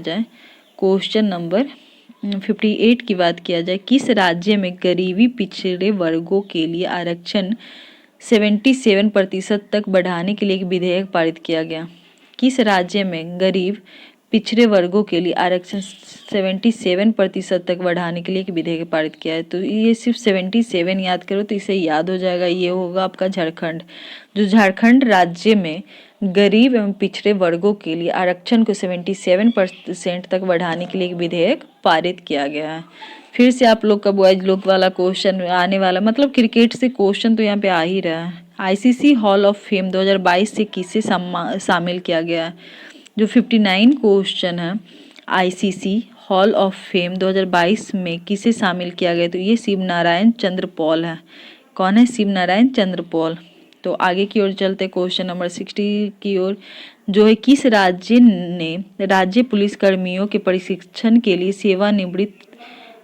जाए, किस राज्य में गरीबी पिछड़े वर्गों के लिए आरक्षण 77% तक बढ़ाने के लिए एक विधेयक पारित किया गया? किस राज्य में गरीब पिछड़े वर्गों के लिए आरक्षण 77% तक बढ़ाने के लिए एक विधेयक पारित किया है? तो ये सिर्फ 77 याद करो तो इसे याद हो जाएगा। ये होगा आपका झारखंड। जो झारखंड राज्य में गरीब एवं पिछड़े वर्गों के लिए आरक्षण को 77% तक बढ़ाने के लिए एक विधेयक पारित किया गया है। फिर से आप लोग का बॉयज लोग वाला क्वेश्चन आने वाला, मतलब क्रिकेट से क्वेश्चन तो यहाँ पे आ ही रहा है। ICC हॉल ऑफ फेम 2022 से किसे शामिल किया गया है? जो 59 क्वेश्चन है, ICC हॉल ऑफ फेम 2022 में किसे शामिल किया गया? तो ये शिव नारायण चंद्र पॉल है। कौन है? शिव नारायण चंद्र पॉल। तो आगे की ओर चलते क्वेश्चन नंबर 60 की ओर, जो है किस राज्य ने राज्य पुलिस कर्मियों के प्रशिक्षण के लिए सेवानिवृत्त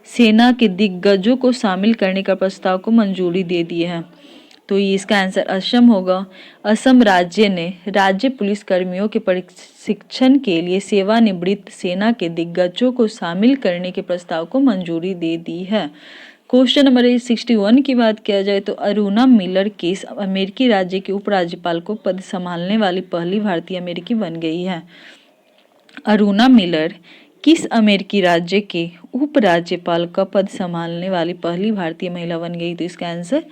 सेना के दिग्गजों को शामिल करने का प्रस्ताव को मंजूरी दे दी है? तो ये इसका आंसर असम होगा। असम राज्य ने राज्य पुलिस कर्मियों के प्रशिक्षण के लिए सेवानिवृत्त सेना के दिग्गजों को शामिल करने के प्रस्ताव को मंजूरी दे दी है। क्वेश्चन नंबर 61 की बात किया जाए, तो अरुणा मिलर किस अमेरिकी राज्य के उपराज्यपाल को पद संभालने वाली पहली भारतीय अमेरिकी बन गई है? अरुणा मिलर किस अमेरिकी राज्य के उपराज्यपाल का पद संभालने वाली पहली भारतीय महिला बन गई? तो इसका आंसर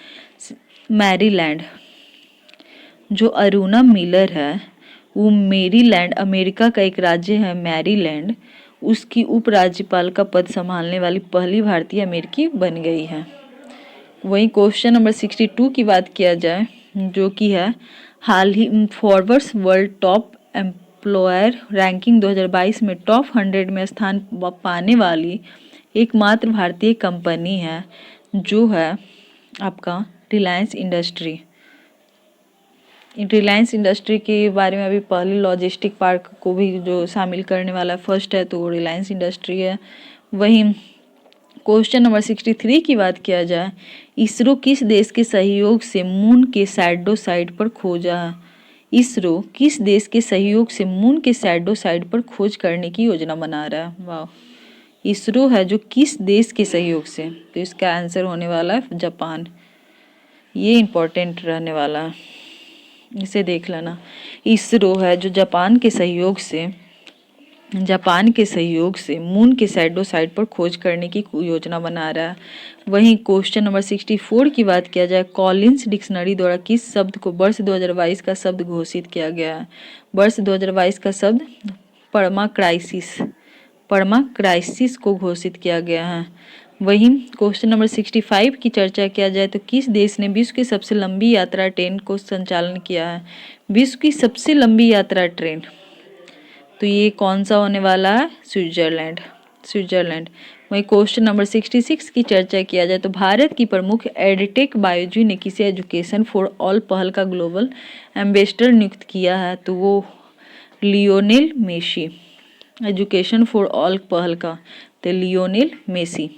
मैरीलैंड। जो अरुणा मिलर है वो मैरीलैंड, अमेरिका का एक राज्य है मैरीलैंड, उसकी उपराज्यपाल का पद संभालने वाली पहली भारतीय अमेरिकी बन गई है। वहीं क्वेश्चन नंबर 62 की बात किया जाए, जो कि है हाल ही Forbes world top employer ranking 2022 में टॉप 100 में स्थान पाने वाली एकमात्र भारतीय कंपनी है, जो है आपका रिलायंस इंडस्ट्री। रिलायंस इंडस्ट्री के बारे में अभी पहले लॉजिस्टिक पार्क को भी जो शामिल करने वाला फर्स्ट है तो वो रिलायंस इंडस्ट्री है। वहीं क्वेश्चन नंबर 63 की बात किया जाए, इसरो किस देश के सहयोग से मून के शैडो साइड पर खोजा है? इसरो किस देश के सहयोग से मून के शैडो साइड पर खोज करने की योजना बना रहा है? वाह, इसरो है जो किस देश के सहयोग से, तो इसका आंसर होने वाला है जापान। ये इम्पोर्टेंट रहने वाला है, इसे देख लेना। इसरो है जो जापान के सहयोग से मून के शैडो साइड पर खोज करने की योजना बना रहा है। वहीं क्वेश्चन नंबर 64 की बात किया जाए, कॉलिंस डिक्शनरी द्वारा किस शब्द को वर्ष 2022 का शब्द घोषित किया गया है? वर्ष 2022 का शब्द परमा क्राइसिस को घोषित किया गया है। वहीं क्वेश्चन नंबर 65 की चर्चा किया जाए तो किस देश ने विश्व की सबसे लंबी यात्रा ट्रेन को संचालन किया है? विश्व की सबसे लंबी यात्रा ट्रेन, तो ये कौन सा होने वाला है? स्विट्जरलैंड। वहीं क्वेश्चन नंबर 66 की चर्चा किया जाए तो भारत की प्रमुख एडटेक बायोजी ने किसे एजुकेशन फॉर ऑल पहल का ग्लोबल एम्बेसडर नियुक्त किया है? तो वो Lionel Messi. Education for all पहल का तो लियोनेल मेसी।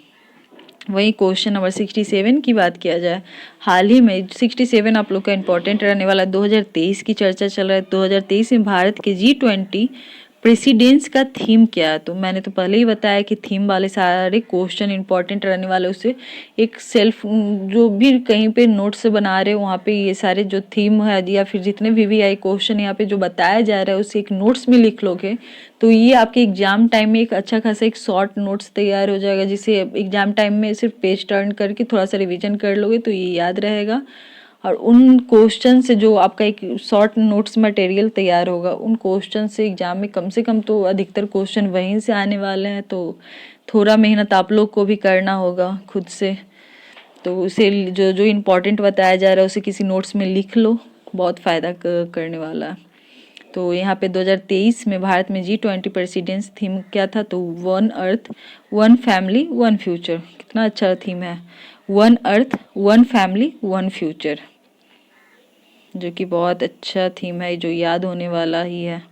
वहीं क्वेश्चन नंबर 67 की बात किया जाए, हाल ही में 67 आप लोग का इंपॉर्टेंट रहने वाला 2023 की चर्चा चल रहा है। 2023 में भारत के G20 प्रेसिडेंस का थीम क्या है? तो मैंने तो पहले ही बताया कि थीम वाले सारे क्वेश्चन इंपॉर्टेंट रहने वाले, उससे एक सेल्फ जो भी कहीं पे नोट्स बना रहे हो वहाँ पे ये सारे जो थीम है या फिर जितने भी आई क्वेश्चन यहाँ पे जो बताया जा रहा है उसे एक नोट्स में लिख लोगे तो ये आपके एग्जाम टाइम में एक अच्छा खासा एक शॉर्ट नोट्स तैयार हो जाएगा, जिसे एग्जाम टाइम में सिर्फ पेज टर्न करके थोड़ा सा रिविजन कर लोगे तो ये याद रहेगा। और उन क्वेश्चन से जो आपका एक शॉर्ट नोट्स मटेरियल तैयार होगा उन क्वेश्चन से एग्जाम में कम से कम तो अधिकतर क्वेश्चन वहीं से आने वाले हैं, तो थोड़ा मेहनत आप लोग को भी करना होगा खुद से। तो उसे जो जो इम्पोर्टेंट बताया जा रहा है उसे किसी नोट्स में लिख लो, बहुत फ़ायदा करने वाला है। तो यहाँ पे 2023 में भारत में G20 प्रेसिडेंस थीम क्या था? तो one earth one family one future. कितना अच्छा थीम है, one earth one family one future, जो कि बहुत अच्छा थीम है जो याद होने वाला ही है।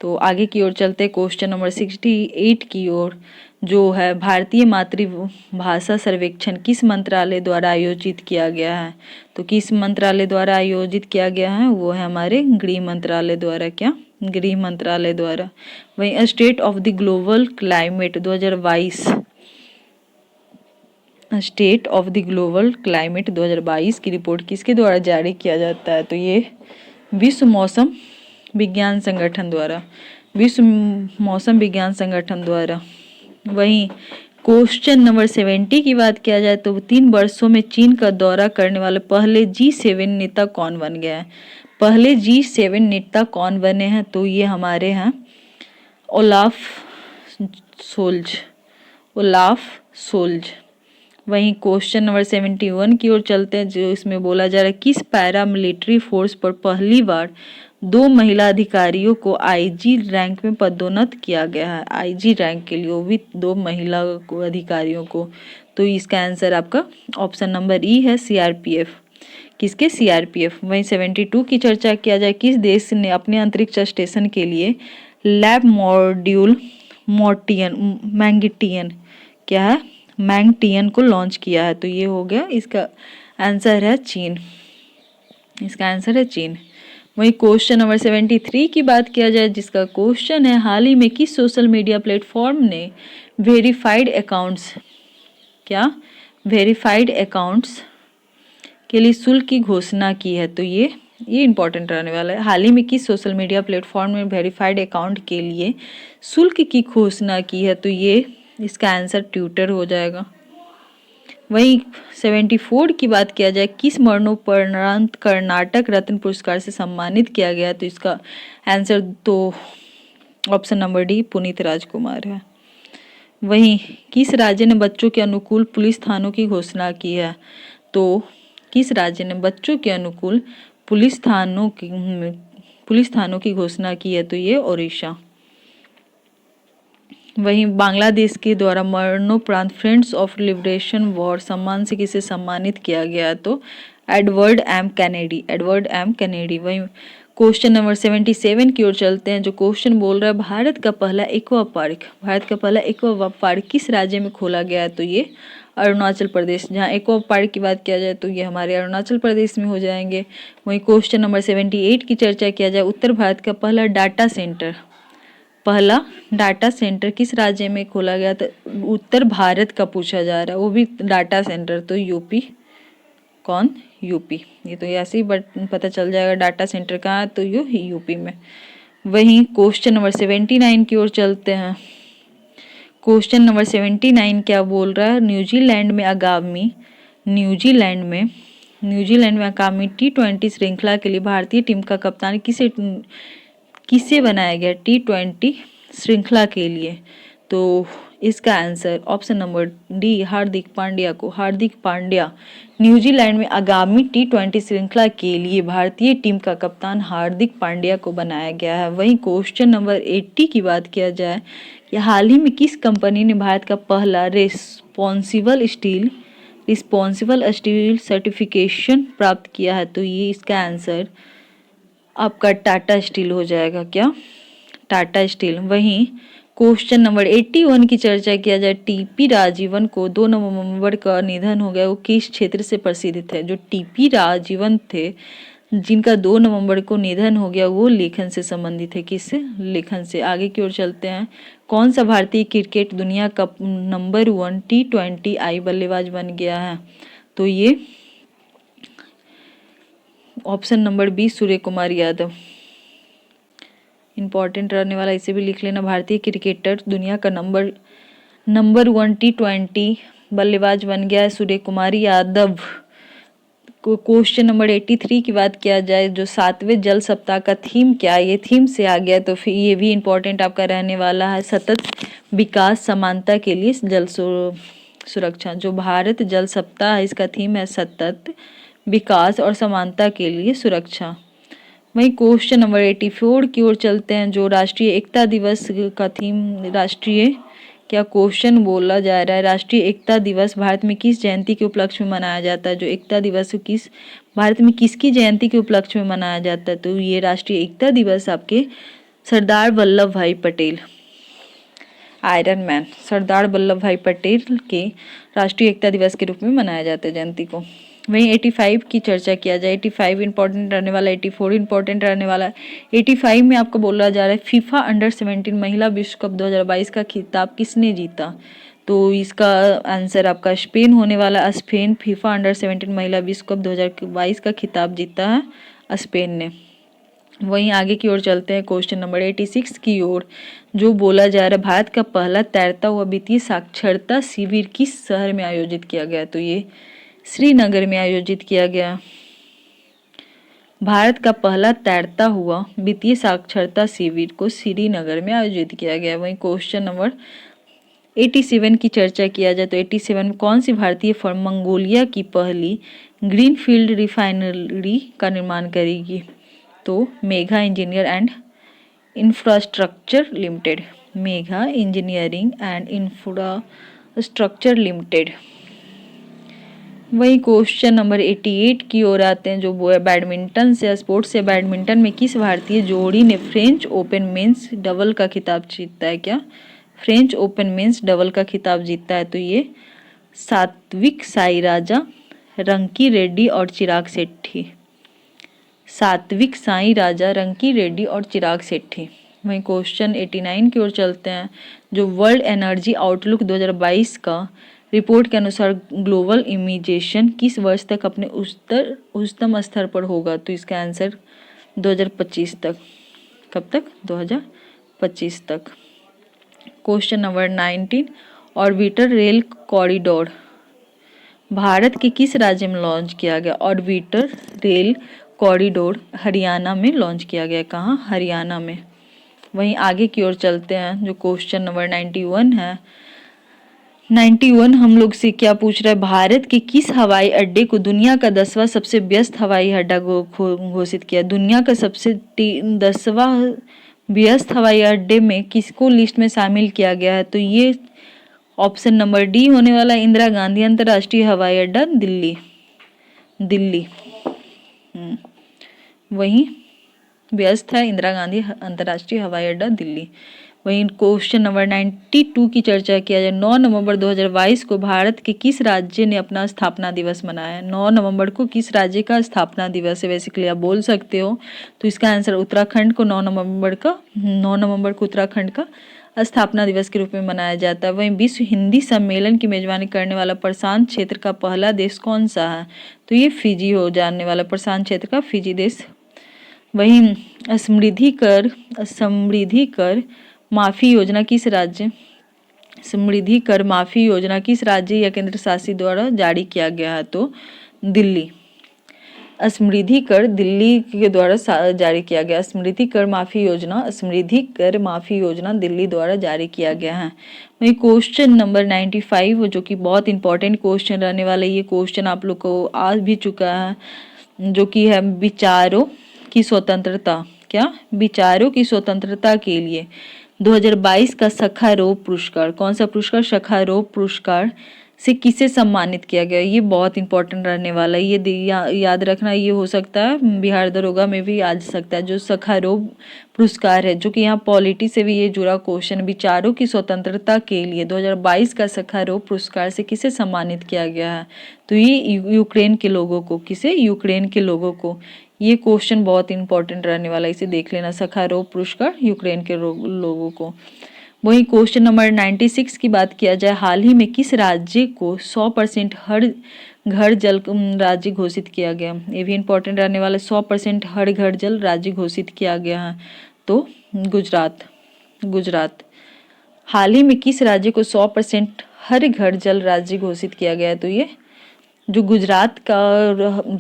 तो आगे की ओर चलते क्वेश्चन नंबर 68 की ओर, जो है भारतीय मातृभाषा सर्वेक्षण किस मंत्रालय द्वारा आयोजित किया गया है? तो किस मंत्रालय द्वारा आयोजित किया गया है? वो है हमारे गृह मंत्रालय द्वारा। क्या? गृह मंत्रालय द्वारा। वहीं state of the global climate 2022, state of the global climate 2022 की रिपोर्ट किसके द्वारा जारी किया जाता है? तो ये विश्व मौसम विज्ञान संगठन द्वारा, विश्व मौसम विज्ञान संगठन द्वारा। वहीं क्वेश्चन नंबर 70 की बात किया जाए तो 3 वर्षों में चीन का दौरा करने वाले पहले G7 नेता कौन बन गया है? पहले G7 नेता कौन बने हैं? तो ये हमारे हैं ओलाफ सोल्ज। वहीं क्वेश्चन नंबर 71 की ओर चलते हैं, जो इसमें बोला जा रहा है किस पैरामिलिट्री फोर्स पर पहली बार 2 महिला अधिकारियों को IG रैंक में पदोन्नत किया गया है? IG रैंक के लिए वो भी 2 महिला अधिकारियों को। तो इसका आंसर आपका ऑप्शन नंबर ई है, CRPF। किसके? CRPF। वहीं 72 की चर्चा किया जाए, किस देश ने अपने अंतरिक्ष स्टेशन के लिए लैब मॉड्यूल मैंगटियन को लॉन्च किया है? तो ये हो गया, इसका आंसर है चीन। इसका आंसर है चीन। वहीं क्वेश्चन नंबर 73 की बात किया जाए, जिसका क्वेश्चन है हाल ही में किस सोशल मीडिया प्लेटफॉर्म ने वेरीफाइड अकाउंट्स के लिए शुल्क की घोषणा की है? तो ये इंपॉर्टेंट रहने वाला है। हाल ही में किस सोशल मीडिया प्लेटफॉर्म में वेरीफाइड अकाउंट के लिए शुल्क की घोषणा की है? तो ये इसका आंसर ट्विटर हो जाएगा। वहीं 74 की बात किया जाए, किस मरणोपरांत कर्नाटक रत्न पुरस्कार से सम्मानित किया गया? तो इसका आंसर तो ऑप्शन नंबर डी, पुनीत राजकुमार है। वहीं किस राज्य ने बच्चों के अनुकूल पुलिस थानों की घोषणा की है? तो किस राज्य ने बच्चों के अनुकूल पुलिस थानों की घोषणा की है? तो ये ओडिशा। वहीं बांग्लादेश के द्वारा मरणोपरांत फ्रेंड्स ऑफ लिबरेशन वॉर सम्मान से किसे सम्मानित किया गया? तो एडवर्ड एम कैनेडी। वहीं क्वेश्चन नंबर 77 की ओर चलते हैं। जो क्वेश्चन बोल रहा है भारत का पहला एक्वा पार्क किस राज्य में खोला गया है? तो ये अरुणाचल प्रदेश। जहाँ एक्वा पार्क की बात किया जाए तो ये हमारे अरुणाचल प्रदेश में हो जाएंगे। वहीं क्वेश्चन नंबर 78 की चर्चा किया जाए। उत्तर भारत का पहला डाटा सेंटर किस राज्य में खोला गया था? उत्तर भारत का पूछा जा रहा है, वो भी डाटा सेंटर। तो यूपी। ये तो ऐसे ही पता चल जाएगा डाटा सेंटर कहाँ है, तो ये यूपी में। वहीं क्वेश्चन नंबर 79 की ओर चलते हैं। क्वेश्चन नंबर 79 क्या बोल रहा है? न्यूजीलैंड में आगामी T20 श्रृंखला के लिए भारतीय टीम का कप्तान किसे बनाया गया? T20 श्रृंखला के लिए। तो इसका answer option number D, Hardik Pandya. New Zealand में आगामी T20 श्रृंखला के लिए भारतीय टीम का कप्तान हार्दिक पांड्या को बनाया गया है। वहीं क्वेश्चन नंबर 80 की बात किया जाए कि हाल ही में किस कंपनी ने भारत का पहला रिस्पॉन्सिबल स्टील सर्टिफिकेशन प्राप्त किया है? तो ये इसका आंसर आपका टाटा स्टील हो जाएगा। क्या? टाटा स्टील। वहीं क्वेश्चन नंबर 81 की चर्चा किया जाए। टीपी राजीवन को 2 नवंबर का निधन हो गया, वो किस क्षेत्र से प्रसिद्ध थे? जो टीपी राजीवन थे, जिनका 2 नवंबर को निधन हो गया, वो लेखन से संबंधित है। किससे? लेखन से। आगे की ओर चलते हैं। कौन सा भारतीय क्रिकेट दुनिया का नंबर 1 T20I बल्लेबाज बन गया है? तो ये option number B, Surya Kumar Yadav. Important रहने वाला, इसे भी लिख लेना। भारतीय क्रिकेटर दुनिया का नंबर 1 T20 बल्लेबाज बन गया है सूर्य कुमार यादव। क्वेश्चन नंबर 83 की बात किया जाए। जो 7वें जल सप्ताह का थीम क्या है? ये थीम से आ गया, तो फिर ये भी इंपॉर्टेंट आपका रहने वाला है। सतत विकास समानता के लिए जल सुरक्षा। जो भारत जल सप्ताह है, इसका थीम है सतत विकास और समानता के लिए सुरक्षा। वहीं क्वेश्चन नंबर 84 की ओर चलते हैं। जो राष्ट्रीय एकता दिवस का थीम, क्या क्वेश्चन बोला जा रहा है? राष्ट्रीय एकता दिवस भारत में किस जयंती के उपलक्ष्य में मनाया जाता है? जो एकता दिवस भारत में किसकी जयंती के उपलक्ष्य में मनाया जाता है? तो ये राष्ट्रीय एकता दिवस आपके सरदार वल्लभ भाई पटेल, आयरन मैन, सरदार वल्लभ भाई पटेल के राष्ट्रीय एकता दिवस के रूप में मनाया जाता है जयंती को। वहीं 85 की चर्चा किया जाए। 85 इंपॉर्टेंट रहने वाला, 84 इंपॉर्टेंट रहने वाला। 85 में आपको बोला जा रहा है फीफा अंडर-17 महिला विश्व कप 2022 का खिताब किसने जीता? तो इसका आंसर आपका स्पेन होने वाला। स्पेन फीफा अंडर-17 महिला विश्व कप 2022 का खिताब जीता है स्पेन ने। वहीं आगे की ओर चलते हैं। क्वेश्चन नंबर 86 की ओर। जो बोला जा रहा है भारत का पहला तैरता हुआ वित्तीय साक्षरता शिविर किस शहर में आयोजित किया गया? तो ये श्रीनगर में आयोजित किया गया। भारत का पहला तैरता हुआ वित्तीय साक्षरता शिविर को श्रीनगर में आयोजित किया गया। वहीं क्वेश्चन नंबर 87 की चर्चा किया जाए तो 87 में कौन सी भारतीय फर्म मंगोलिया की पहली ग्रीनफील्ड रिफाइनरी का निर्माण करेगी? तो Megha engineer and infrastructure limited. Megha engineering and infrastructure limited. वही क्वेश्चन नंबर 88 की ओर आते हैं। जो वो है बैडमिंटन से, स्पोर्ट्स से। बैडमिंटन में किस भारतीय जोड़ी ने फ्रेंच ओपन मेंस डबल का खिताब जीता है? क्या? फ्रेंच ओपन मेंस डबल का खिताब जीता है? तो ये सात्विक साईराज, रंकी रेड्डी और चिराग शेट्टी। सात्विक साईराज, रंकी रेड्डी और चिराग शेट्टी। वहीं क्वेश्चन 89 की ओर चलते हैं। जो वर्ल्ड एनर्जी आउटलुक 2022 का रिपोर्ट के अनुसार ग्लोबल इमिग्रेशन किस वर्ष तक अपने उच्चतम स्तर पर होगा? तो इसका आंसर 2025 तक। कब तक? 2025 तक। Question number 19, orbiter rail corridor Bharat के किस राज्य में लॉन्च किया गया? ऑर्बिटर रेल कॉरिडोर हरियाणा में लॉन्च किया गया। कहाँ? हरियाणा में। वहीं आगे की ओर चलते हैं। जो क्वेश्चन नंबर 91 है। 91 हम लोग से क्या पूछ रहा है, भारत के किस हवाई अड्डे को दुनिया का 10वां सबसे व्यस्त हवाई अड्डा घोषित किया। दुनिया का सबसे 10वां व्यस्त हवाई अड्डे में किसको लिस्ट में शामिल किया गया है, तो ये ऑप्शन नंबर डी होने वाला, इंदिरा गांधी अंतर्राष्ट्रीय हवाई अड्डा दिल्ली। दिल्ली वहीं व्यस्त है इंदिरा गांधी अंतर्राष्ट्रीय हवाई अड्डा दिल्ली। वहीं क्वेश्चन नंबर 92 की चर्चा किया जाए। 9 नवंबर 2022 को भारत के किस राज्य ने अपना स्थापना दिवस मनाया। 9 नवंबर को किस राज्य का स्थापना दिवस है, बेसिकली आप बोल सकते हो। तो इसका आंसर उत्तराखंड को 9 नवंबर को उत्तराखंड का स्थापना दिवस के रूप में मनाया जाता है। वहीं विश्व हिंदी सम्मेलन की मेजबानी करने वाला प्रशांत क्षेत्र का पहला देश कौन सा है, तो ये फिजी हो जाने वाला, प्रशांत क्षेत्र का फिजी देश। वहीं समृद्धि कर माफी योजना किस राज्य समृद्धि कर माफी योजना किस राज्य या केंद्र शासित द्वारा जारी किया गया है, तो दिल्ली। समृद्धि कर दिल्ली के द्वारा जारी किया गया। समृद्धि कर माफी योजना दिल्ली द्वारा जारी किया गया है। वही क्वेश्चन नंबर 95 जो कि बहुत इंपॉर्टेंट क्वेश्चन रहने वाला है, ये क्वेश्चन आप लोग को आ भी चुका है, जो कि है विचारों की स्वतंत्रता। क्या, विचारों की स्वतंत्रता के लिए 2022 का सखारोव पुरस्कार, कौन सा पुरस्कार, सखारोव पुरस्कार से किसे सम्मानित किया गया। ये बहुत इंपॉर्टेंट रहने वाला है, ये याद रखना। ये हो सकता है बिहार दरोगा में भी आ सकता है, जो सखारोव पुरस्कार है, जो कि यहाँ पॉलिटी से भी ये जुड़ा क्वेश्चन। विचारों की स्वतंत्रता के लिए 2022 का सखारोव पुरस्कार से किसे सम्मानित किया गया है, तो ये यूक्रेन के लोगों को। किसे, यूक्रेन के लोगों को। ये क्वेश्चन बहुत इंपॉर्टेंट रहने वाला है, इसे देख लेना। सखारोव पुरस्कार यूक्रेन के लोगों को। वहीं क्वेश्चन नंबर 96 की बात किया जाए। हाल ही में किस राज्य को 100% हर घर जल राज्य घोषित किया गया। ये भी इंपॉर्टेंट रहने वाला, 100% हर घर जल राज्य घोषित किया गया है, तो गुजरात। हाल ही में किस राज्य को 100% हर घर जल राज्य घोषित किया गया है, तो ये जो गुजरात का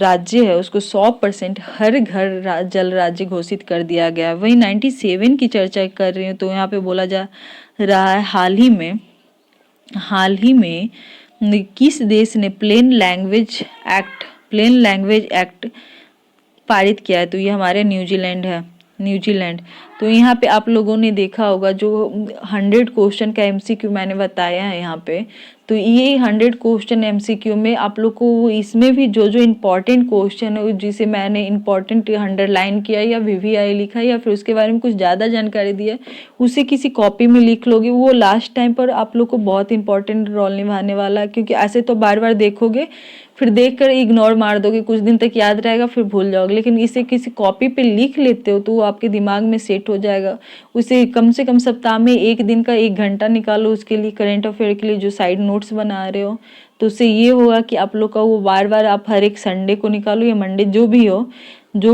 राज्य है उसको 100% हर घर जल राज्य घोषित कर दिया गया है। वही 97 की चर्चा कर रही हूँ, तो यहाँ पे बोला जा रहा है हाल ही में किस देश ने प्लेन लैंग्वेज एक्ट पारित किया है, तो ये हमारे न्यूजीलैंड। तो यहाँ पे आप लोगों ने देखा होगा, जो 100 क्वेश्चन का MCQ मैंने बताया है यहाँ पे, तो ये 100 क्वेश्चन MCQ में आप लोग को इसमें भी जो इम्पोर्टेंट क्वेश्चन है, जिसे मैंने इम्पोर्टेंट अंडरलाइन किया या VVI लिखा या फिर उसके बारे में कुछ ज़्यादा जानकारी दी है, उसे किसी कॉपी में लिख लोगे, वो लास्ट टाइम पर आप लोग को बहुत इंपॉर्टेंट रोल निभाने वाला है। क्योंकि ऐसे तो बार बार देखोगे, फिर देखकर इग्नोर मार दोगे, कुछ दिन तक याद रहेगा फिर भूल जाओगे। लेकिन इसे किसी कॉपी पे लिख लेते हो तो वो आपके दिमाग में सेट हो जाएगा। उसे कम से कम सप्ताह में 1 दिन का 1 घंटा निकालो उसके लिए, करंट अफेयर के लिए जो साइड नोट्स बना रहे हो। तो उससे ये होगा कि आप लोग का वो बार बार आप हर एक संडे को निकालो या मंडे, जो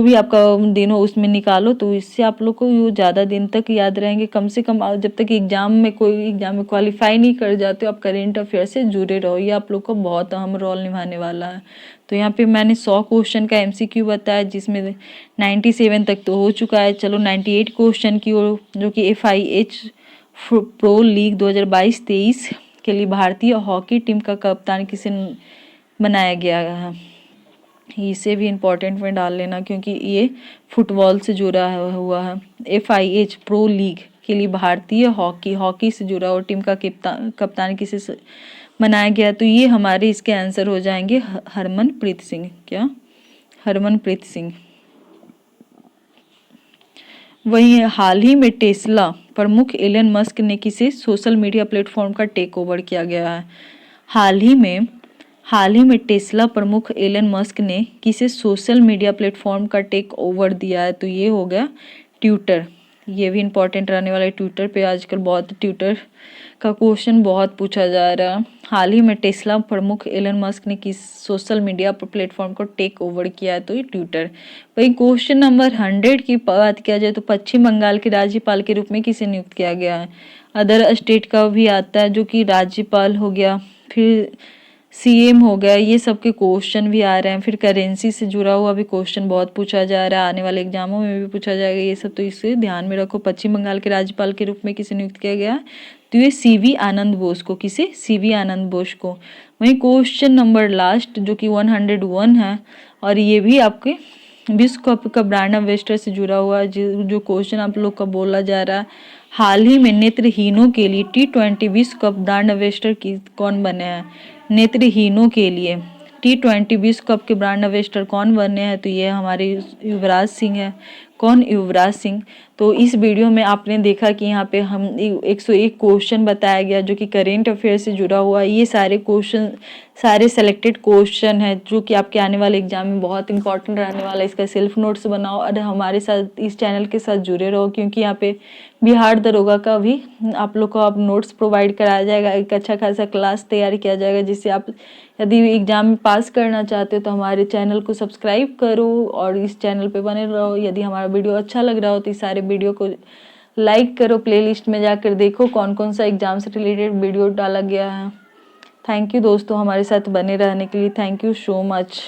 भी आपका दिन हो उसमें निकालो, तो इससे आप लोग को वो ज़्यादा दिन तक याद रहेंगे। कम से कम जब तक एग्जाम में क्वालिफाई नहीं कर जाते हो, आप करेंट अफेयर से जुड़े रहो, ये आप लोग को बहुत अहम रोल निभाने वाला है। तो यहाँ पे मैंने 100 क्वेश्चन का MCQ बताया, जिसमें 97 तक तो हो चुका है। चलो 98 क्वेश्चन की ओर, जो कि FIH प्रो लीग 2022-23 के लिए भारतीय हॉकी टीम का कप्तान किसे बनाया गया है। इसे भी इम्पोर्टेंट में डाल लेना, क्योंकि ये फुटबॉल से जुड़ा हुआ है। FIH प्रो लीग के लिए भारतीय हॉकी से जुड़ा और टीम का कप्तान किसे बनाया गया, तो ये हमारे इसके आंसर हो जाएंगे हरमनप्रीत सिंह। क्या, हरमनप्रीत सिंह। वहीं हाल ही में टेस्ला प्रमुख एलन मस्क ने किसे सोशल मीडिया प्लेटफॉर्म का टेक ओवर किया गया है। हाल ही में टेस्ला प्रमुख एलन मस्क ने किसे सोशल मीडिया प्लेटफॉर्म का टेक ओवर दिया है, तो ये हो गया ट्विटर। ये भी इंपॉर्टेंट रहने वाला है। ट्विटर पे आजकल बहुत ट्विटर का क्वेश्चन बहुत पूछा जा रहा है। हाल ही में टेस्ला प्रमुख एलन मस्क ने किस सोशल मीडिया प्लेटफॉर्म को टेक ओवर किया है, तो ये ट्विटर। वही क्वेश्चन नंबर 100 की बात किया जाए तो पश्चिम बंगाल के राज्यपाल के रूप में किसे नियुक्त किया गया है। अदर स्टेट का भी आता है, जो कि राज्यपाल हो गया, फिर CM हो गया, ये सब के क्वेश्चन भी आ रहे हैं। फिर करेंसी से जुड़ा हुआ भी क्वेश्चन बहुत पूछा जा रहा है, आने वाले एग्जामों में भी पूछा जाएगा ये सब, तो इसे ध्यान में रखो। पश्चिम बंगाल के राज्यपाल के रूप में किसे नियुक्त किया गया है, तो ये CV आनंद बोस को, किसे, CV आनंद बोस को। वहीं क्वेश्चन नंबर लास्ट जो कि 101 है, और ये भी आपके विश्व कप का ब्रांड एम्बेसडर से जुड़ा हुआ है। जो क्वेश्चन आप लोग का बोला जा रहा है, हाल ही में नेत्रहीनों के लिए T20 विश्व कप ब्रांड एम्बेसडर की कौन बने हैं? नेत्रहीनों के लिए T20 विश्व कप के ब्रांड एम्बेसडर कौन बने हैं? तो ये हमारे युवराज सिंह है। कौन? युवराज सिंह। तो इस वीडियो में आपने देखा कि यहाँ पे हम 101 क्वेश्चन बताया गया जो कि करेंट अफेयर से जुड़ा हुआ है। ये सारे क्वेश्चन, सारे सेलेक्टेड क्वेश्चन है जो कि आपके आने वाले एग्जाम में बहुत इंपॉर्टेंट रहने वाला है। इसका सेल्फ नोट्स बनाओ और हमारे साथ इस चैनल के साथ जुड़े रहो, क्योंकि यहाँ पे बिहार दरोगा का भी आप लोग को अब नोट्स प्रोवाइड कराया जाएगा। एक अच्छा खासा क्लास तैयार किया जाएगा, जिससे आप यदि एग्जाम में पास करना चाहते हो तो हमारे चैनल को सब्सक्राइब करो और इस चैनल पे बने रहो। यदि हमारा वीडियो अच्छा लग रहा हो तो इस सारे वीडियो को लाइक करो, प्लेलिस्ट में जाकर देखो कौन कौन सा एग्जाम से रिलेटेड वीडियो डाला गया है। थैंक यू दोस्तों हमारे साथ बने रहने के लिए। Thank you so much.